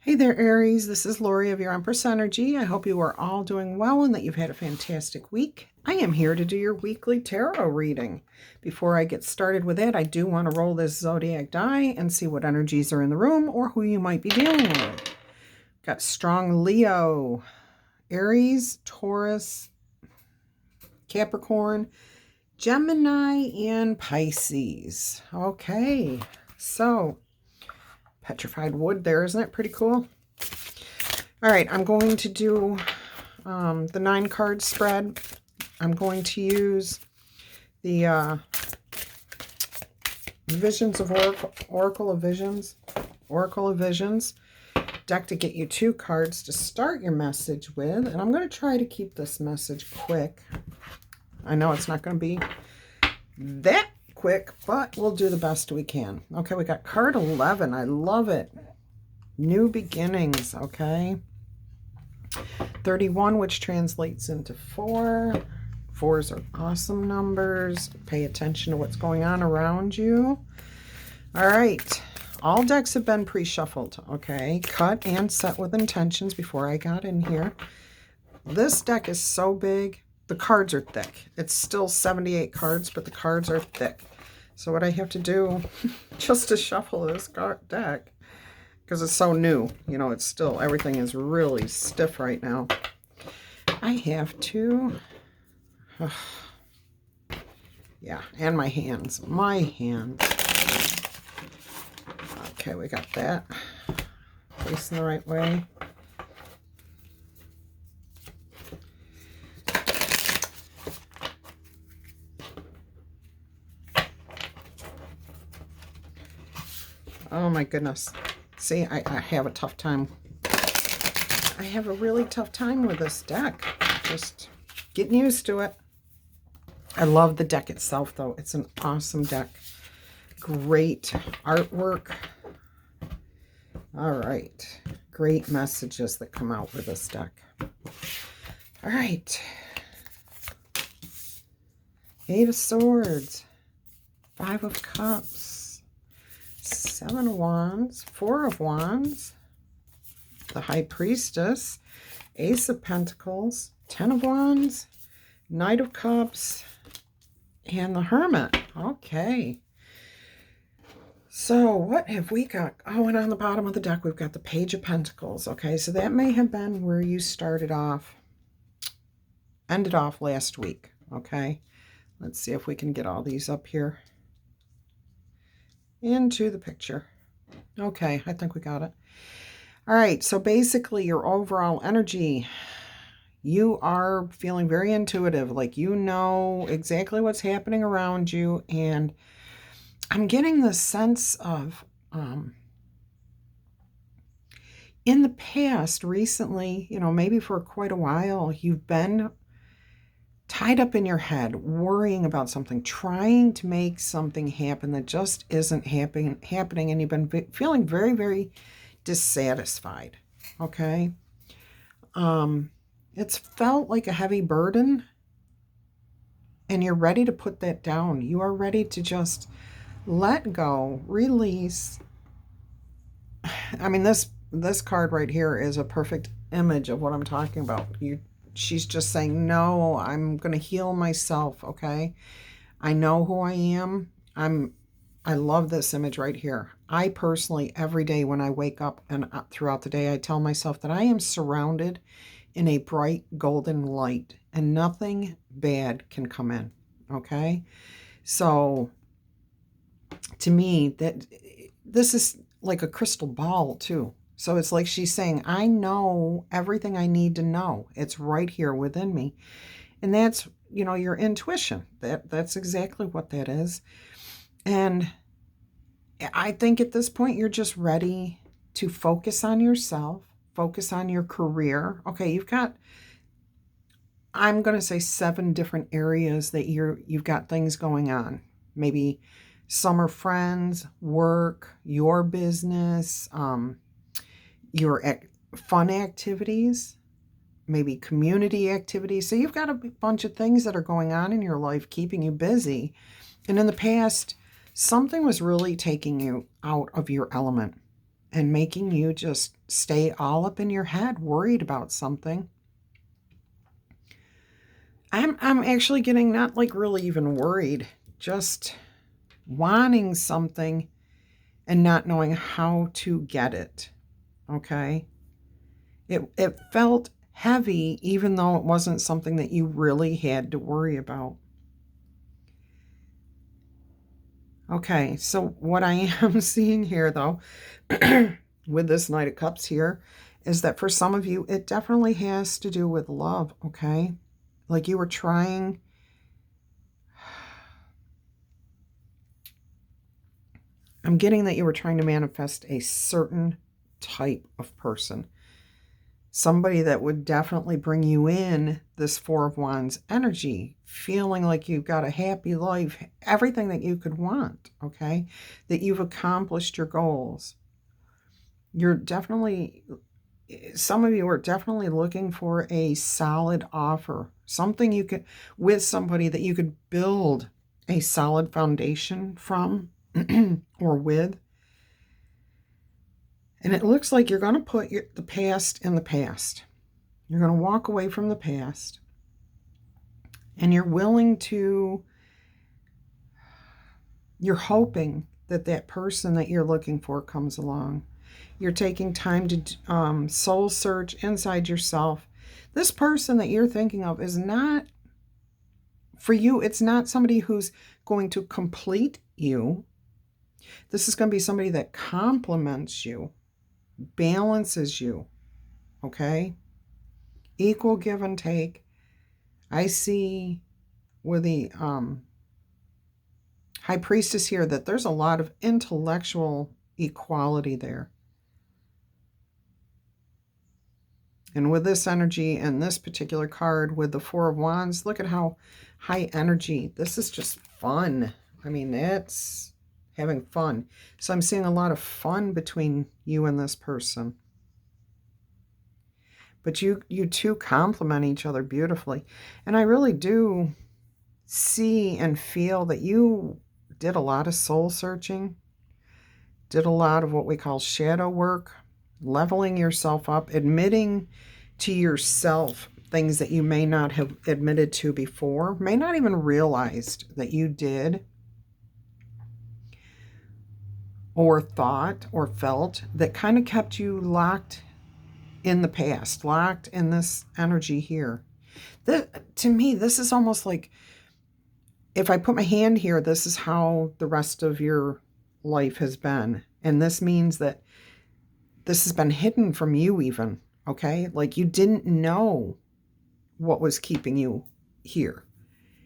Hey there, Aries. This is Laurie of your Empress Energy. I hope you are all doing well and that you've had a fantastic week. I am here to do your weekly tarot reading. Before I get started with it, I do want to roll this zodiac die and see what energies are in the room or who you might be dealing with. Got strong Leo, Aries, Taurus, Capricorn, Gemini, and Pisces. Okay, so petrified wood there, isn't it pretty cool? All right, I'm going to do the 9-card spread. I'm going to use the Visions of Oracle of Visions deck to get you 2 cards to start your message with. And I'm going to try to keep this message quick. I know it's not going to be that quick, but we'll do the best we can. Okay, we got card 11. I love it. New beginnings, okay? 31, which translates into 4. 4s are awesome numbers. Pay attention to what's going on around you. All right. All decks have been pre-shuffled, okay? Cut and set with intentions before I got in here. This deck is so big. The cards are thick. It's still 78 cards, but the cards are thick. So what I have to do just to shuffle this deck, because it's so new, you know, it's still, everything is really stiff right now. I have to, yeah, and my hands. Okay, we got that. Facing the right way. Oh my goodness. See, I have a tough time. I have a really tough time with this deck. Just getting used to it. I love the deck itself, though. It's an awesome deck. Great artwork. All right. Great messages that come out with this deck. All right. 8 of Swords. 5 of Cups. 7 of Wands. 4 of Wands. The High Priestess. Ace of Pentacles. 10 of Wands. Knight of Cups. And the Hermit. Okay. So what have we got? Oh, and on the bottom of the deck, we've got the Page of Pentacles. Okay, so that may have been where you ended off last week. Okay, let's see if we can get all these up here into the picture. Okay, I think we got it. All right, so basically your overall energy, you are feeling very intuitive, like you know exactly what's happening around you, and I'm getting the sense of, in the past, recently, you know, maybe for quite a while, you've been tied up in your head, worrying about something, trying to make something happen that just isn't happening, and you've been feeling very, very dissatisfied, okay? It's felt like a heavy burden, and you're ready to put that down. You are ready to just let go, release. I mean, this card right here is a perfect image of what I'm talking about. She's just saying, no, I'm going to heal myself, okay? I know who I am. I love this image right here. I personally, every day when I wake up and throughout the day, I tell myself that I am surrounded in a bright golden light and nothing bad can come in, okay? So to me, that this is like a crystal ball too. So it's like she's saying, I know everything I need to know. It's right here within me. And that's, you know, your intuition. That's exactly what that is. And I think at this point, you're just ready to focus on yourself, focus on your career. Okay, you've got, I'm going to say 7 different areas that you've got things going on. Maybe summer friends, work, your business, your fun activities, maybe community activities. So you've got a bunch of things that are going on in your life, keeping you busy. And in the past, something was really taking you out of your element. and making you just stay all up in your head, worried about something. I'm actually getting not like really even worried, just wanting something and not knowing how to get it. Okay? It felt heavy even though it wasn't something that you really had to worry about. Okay, so what I am seeing here though with this Knight of Cups here is that for some of you it definitely has to do with love, okay? Like you were trying, I'm getting that you were trying to manifest a certain type of person. Somebody that would definitely bring you in this Four of Wands energy, feeling like you've got a happy life, everything that you could want, okay? That you've accomplished your goals. You're definitely, some of you are definitely looking for a solid offer, something you could, with somebody that you could build a solid foundation from or with. And it looks like you're going to put the past in the past. You're going to walk away from the past. And you're willing to, you're hoping that that person that you're looking for comes along. You're taking time to soul search inside yourself. This person that you're thinking of is not, for you, it's not somebody who's going to complete you. This is going to be somebody that complements you, balances you, okay? Equal give and take. I see with the High Priestess here that there's a lot of intellectual equality there. And with this energy and this particular card with the Four of Wands, look at how high energy. This is just fun. I mean, it's having fun. So I'm seeing a lot of fun between you and this person. But you two complement each other beautifully. And I really do see and feel that you did a lot of soul searching, did a lot of what we call shadow work, leveling yourself up, admitting to yourself things that you may not have admitted to before, may not even realized that you did or thought or felt, that kind of kept you locked in the past, locked in this energy here. To me, this is almost like, if I put my hand here, this is how the rest of your life has been. And this means that this has been hidden from you even, okay? Like you didn't know what was keeping you here.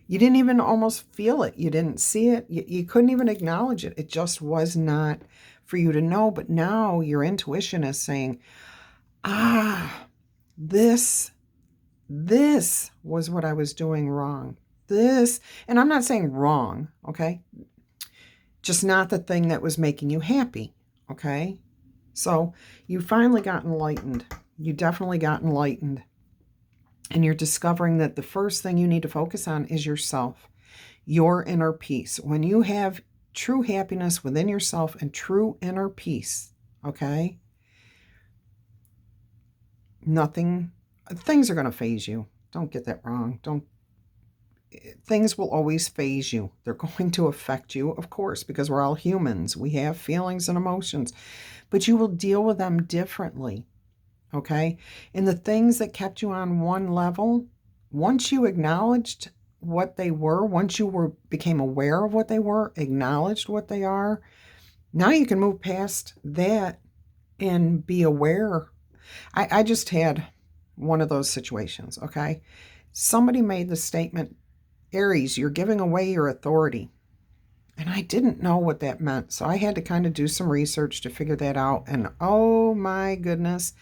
You didn't even almost feel it. You didn't see it. You couldn't even acknowledge it. It just was not for you to know. But now your intuition is saying, this was what I was doing wrong. This, and I'm not saying wrong, okay? Just not the thing that was making you happy, okay? So you finally got enlightened. You definitely got enlightened. And you're discovering that the first thing you need to focus on is yourself, your inner peace. When you have true happiness within yourself and true inner peace, okay? Things are going to phase you. Don't get that wrong. Things will always phase you. They're going to affect you, of course, because we're all humans. We have feelings and emotions, but you will deal with them differently, okay? And the things that kept you on one level, once you acknowledged what they were, once you became aware of what they were, acknowledged what they are, now you can move past that and be aware. I just had one of those situations, okay? Somebody made the statement, Aries, you're giving away your authority. And I didn't know what that meant. So I had to kind of do some research to figure that out. And oh my goodness,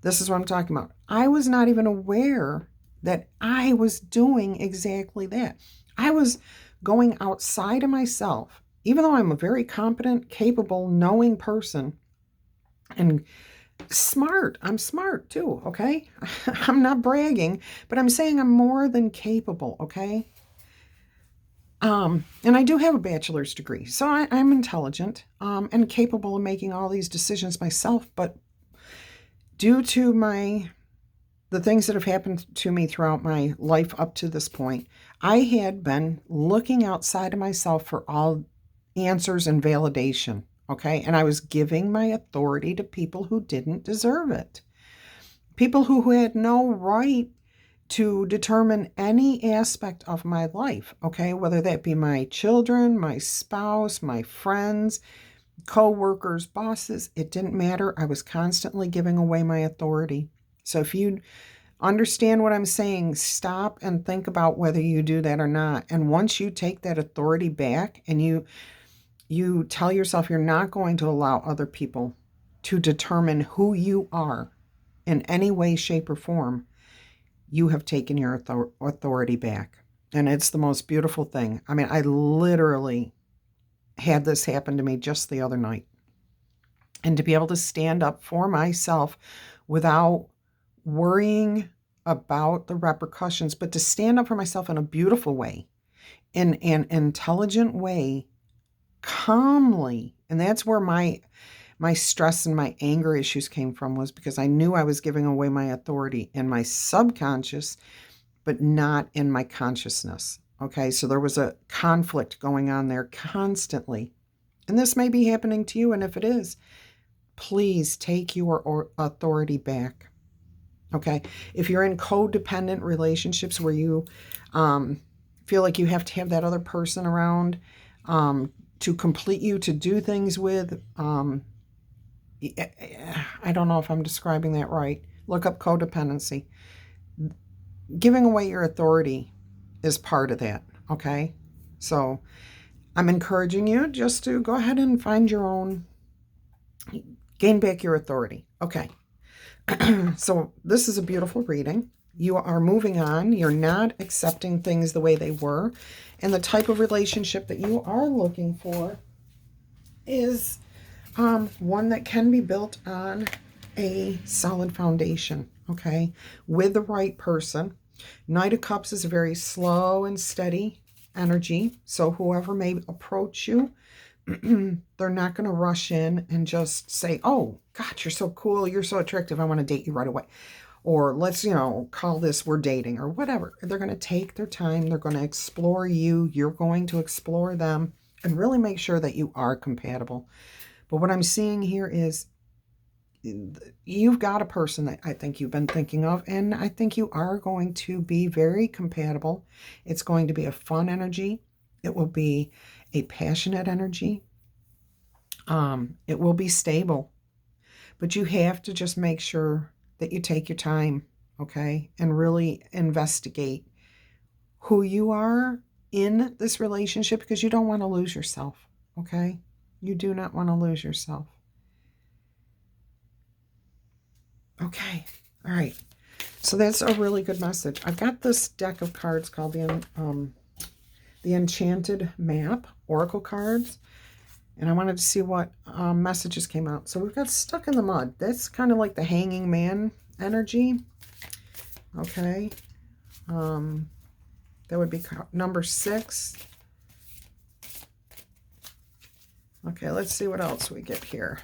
this is what I'm talking about. I was not even aware that I was doing exactly that. I was going outside of myself, even though I'm a very competent, capable, knowing person and smart. I'm smart too, okay? I'm not bragging, but I'm saying I'm more than capable, okay? And I do have a bachelor's degree, so I'm intelligent and capable of making all these decisions myself. But due to the things that have happened to me throughout my life up to this point, I had been looking outside of myself for all answers and validation. Okay. And I was giving my authority to people who didn't deserve it. People who had no right to determine any aspect of my life. Okay. Whether that be my children, my spouse, my friends, co-workers, bosses, it didn't matter. I was constantly giving away my authority. So if you understand what I'm saying, stop and think about whether you do that or not. And once you take that authority back and you tell yourself you're not going to allow other people to determine who you are in any way, shape, or form, you have taken your authority back. And it's the most beautiful thing. I mean, I literally had this happen to me just the other night. And to be able to stand up for myself without worrying about the repercussions, but to stand up for myself in a beautiful way, in an intelligent way, calmly. And that's where my stress and my anger issues came from, was because I knew I was giving away my authority in my subconscious, but not in my consciousness. Okay, so there was a conflict going on there constantly. And this may be happening to you, and if it is, please take your authority back. Okay, if you're in codependent relationships where you feel like you have to have that other person around to complete you, to do things with, I don't know if I'm describing that right. Look up codependency. Giving away your authority is part of that, okay? So I'm encouraging you just to go ahead and find your own, gain back your authority. Okay. So this is a beautiful reading. You are moving on. You're not accepting things the way they were. And the type of relationship that you are looking for is one that can be built on a solid foundation, okay, with the right person. Knight of Cups is a very slow and steady energy. So whoever may approach you, they're not going to rush in and just say, oh, God, you're so cool, you're so attractive, I want to date you right away. Or let's, call this we're dating or whatever. They're going to take their time. They're going to explore you. You're going to explore them and really make sure that you are compatible. But what I'm seeing here is you've got a person that I think you've been thinking of, and I think you are going to be very compatible. It's going to be a fun energy. It will be a passionate energy. It will be stable, but you have to just make sure that you take your time, okay, and really investigate who you are in this relationship, because you don't want to lose yourself, okay? You do not want to lose yourself. Okay, all right. So that's a really good message. I've got this deck of cards called the Enchanted Map Oracle cards, and I wanted to see what messages came out. So we've got Stuck in the Mud. That's kind of like the Hanging Man energy. Okay. That would be number 6. Okay, let's see what else we get here.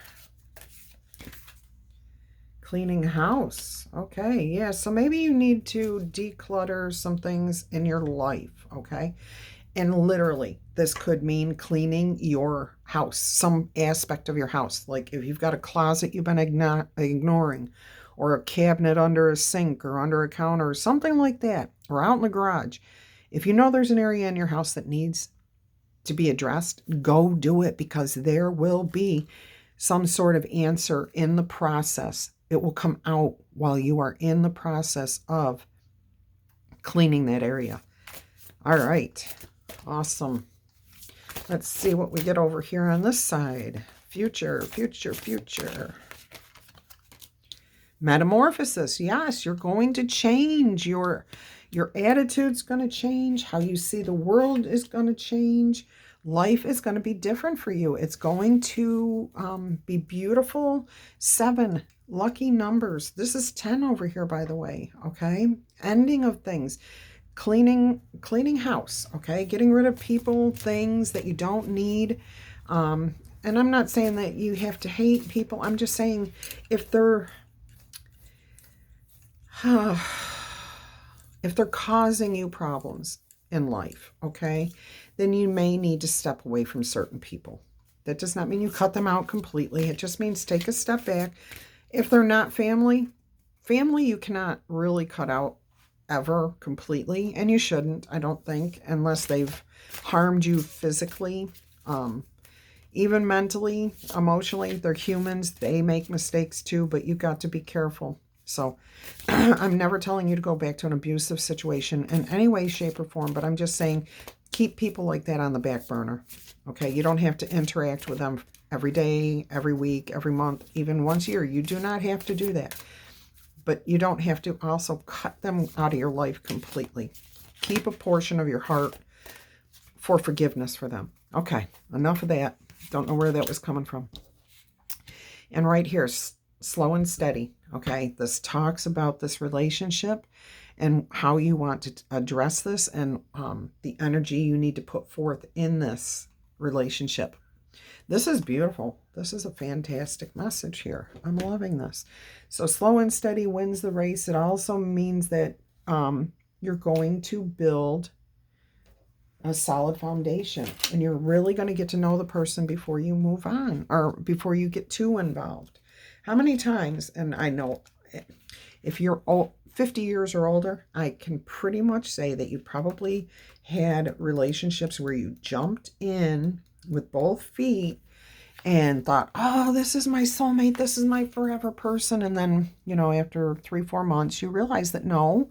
Cleaning house. Okay, yeah, so maybe you need to declutter some things in your life, okay? And literally, this could mean cleaning your house, some aspect of your house. Like if you've got a closet you've been ignoring, or a cabinet under a sink or under a counter or something like that, or out in the garage. If you know there's an area in your house that needs to be addressed, go do it, because there will be some sort of answer in the process. It will come out while you are in the process of cleaning that area. All right. Awesome. Let's see what we get over here on this side. Future, future, future. Metamorphosis. Yes, you're going to change. Your attitude's going to change. How you see the world is going to change. Life is going to be different for you. It's going to be beautiful. 7, lucky numbers. This is 10 over here, by the way. Okay. Ending of things. cleaning house, okay? Getting rid of people, things that you don't need. And I'm not saying that you have to hate people. I'm just saying if they're if they're causing you problems in life, okay, then you may need to step away from certain people. That does not mean you cut them out completely. It just means take a step back. If they're not family you cannot really cut out ever completely, and you shouldn't, I don't think, unless they've harmed you physically, even mentally, emotionally. They're humans. They make mistakes too, but you've got to be careful. So I'm never telling you to go back to an abusive situation in any way, shape, or form, but I'm just saying keep people like that on the back burner. Okay, you don't have to interact with them every day, every week, every month, even once a year. You do not have to do that. But you don't have to also cut them out of your life completely. Keep a portion of your heart for forgiveness for them. Okay, enough of that. Don't know where that was coming from. And right here, slow and steady. Okay, this talks about this relationship and how you want to address this and the energy you need to put forth in this relationship. This is beautiful. This is a fantastic message here. I'm loving this. So slow and steady wins the race. It also means that you're going to build a solid foundation, and you're really going to get to know the person before you move on or before you get too involved. How many times, and I know if you're 50 years or older, I can pretty much say that you probably had relationships where you jumped in with both feet and thought, oh, this is my soulmate, this is my forever person. And then, after 3-4 months, you realize that no,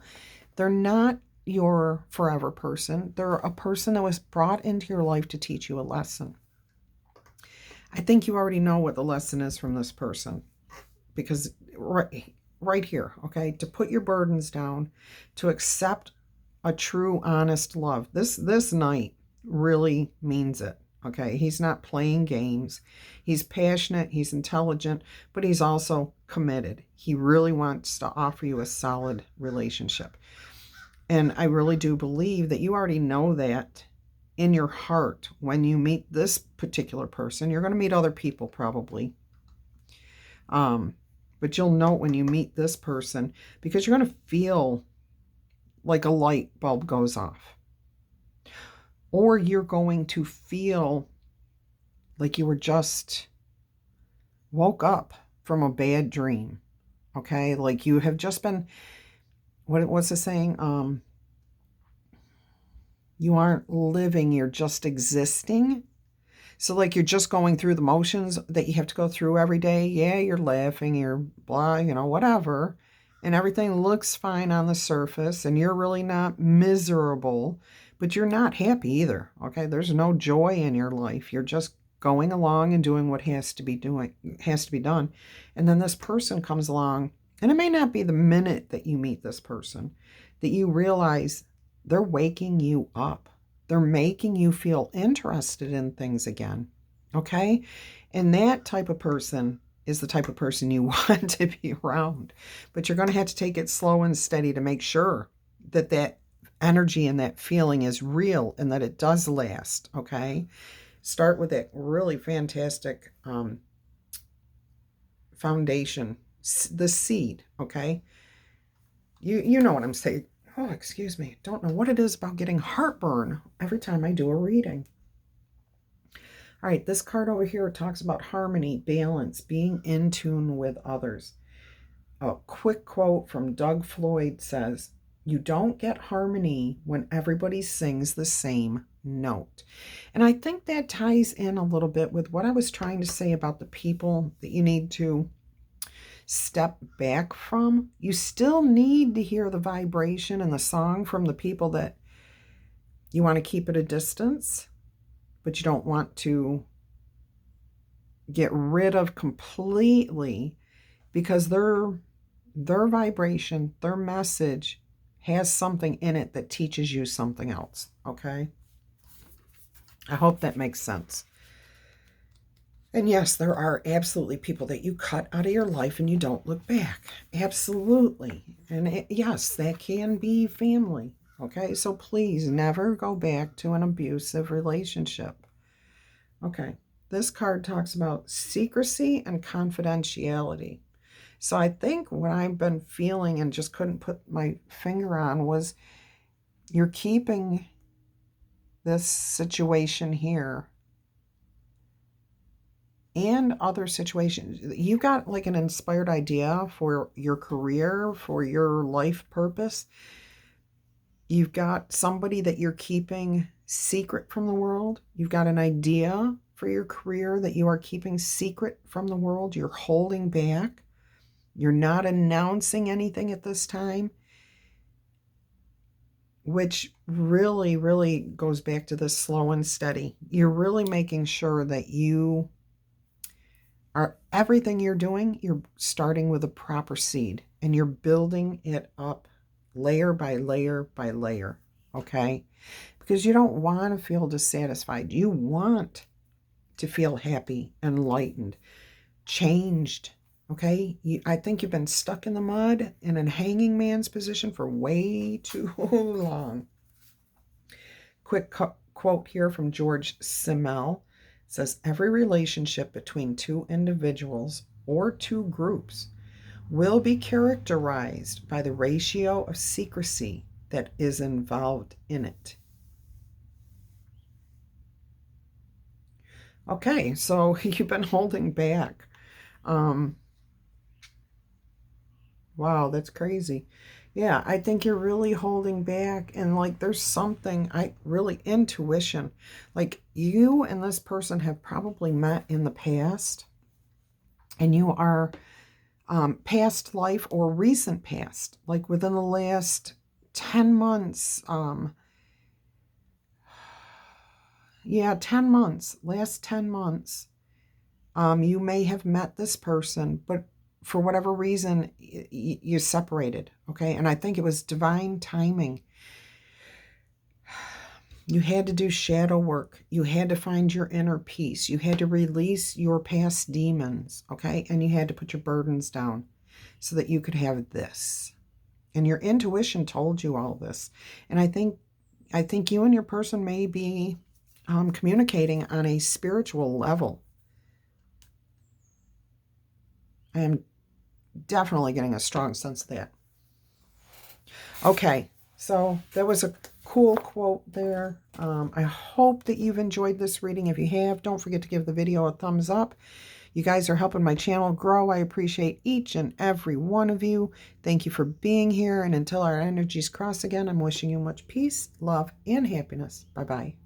they're not your forever person. They're a person that was brought into your life to teach you a lesson. I think you already know what the lesson is from this person, because right here, okay, to put your burdens down, to accept a true, honest love. This knight really means it. Okay, he's not playing games. He's passionate, he's intelligent, but he's also committed. He really wants to offer you a solid relationship. And I really do believe that you already know that in your heart when you meet this particular person. You're going to meet other people probably. But you'll know when you meet this person, because you're going to feel like a light bulb goes off. Or you're going to feel like you were just woke up from a bad dream. Okay? Like you have just been, what's the saying? You aren't living, you're just existing. So like you're just going through the motions that you have to go through every day. Yeah, you're laughing, you're blah, whatever. And everything looks fine on the surface, and you're really not miserable, but you're not happy either. Okay, there's no joy in your life. You're just going along and doing what has to be done. And then this person comes along, and it may not be the minute that you meet this person that you realize they're waking you up. They're making you feel interested in things again. Okay? And that type of person is the type of person you want to be around. But you're going to have to take it slow and steady to make sure that that energy and that feeling is real and that it does last. Okay? Start with that really fantastic foundation, the seed. Okay? You know what I'm saying. Oh, excuse me. Don't know what it is about getting heartburn every time I do a reading. All right, this card over here talks about harmony, balance, being in tune with others. A quick quote from Doug Floyd says, "You don't get harmony when everybody sings the same note." And I think that ties in a little bit with what I was trying to say about the people that you need to step back from. You still need to hear the vibration and the song from the people that you want to keep at a distance, but you don't want to get rid of completely, because their vibration, their message has something in it that teaches you something else. Okay? I hope that makes sense. And yes, there are absolutely people that you cut out of your life and you don't look back. Absolutely. And yes, that can be family. Okay, so please never go back to an abusive relationship. Okay, this card talks about secrecy and confidentiality. So I think what I've been feeling and just couldn't put my finger on was you're keeping this situation here and other situations. You've got like an inspired idea for your career, for your life purpose. You've got somebody that you're keeping secret from the world. You've got an idea for your career that you are keeping secret from the world. You're holding back. You're not announcing anything at this time, which really, really goes back to the slow and steady. You're really making sure that you are, everything you're doing, you're starting with a proper seed and you're building it up layer by layer by layer, okay? Because you don't want to feel dissatisfied. You want to feel happy, enlightened, changed, okay? I think you've been stuck in the mud in a hanging man's position for way too long. Quick quote here from George Simmel. Says, every relationship between two individuals or two groups will be characterized by the ratio of secrecy that is involved in it. Okay, so you've been holding back. Wow, that's crazy. Yeah, I think you're really holding back, and like there's something, I really, intuition. Like you and this person have probably met in the past, and you are past life or recent past, like within the last 10 months. Yeah, 10 months, last 10 months. You may have met this person, but for whatever reason, you separated, okay? And I think it was divine timing. You had to do shadow work. You had to find your inner peace. You had to release your past demons, okay? And you had to put your burdens down so that you could have this. And your intuition told you all this. And I think you and your person may be communicating on a spiritual level. I am definitely getting a strong sense of that. Okay, so that was a cool quote there. I hope that you've enjoyed this reading. If you have, don't forget to give the video a thumbs up. You guys are helping my channel grow. I appreciate each and every one of you. Thank you for being here. And until our energies cross again, I'm wishing you much peace, love, and happiness. Bye-bye.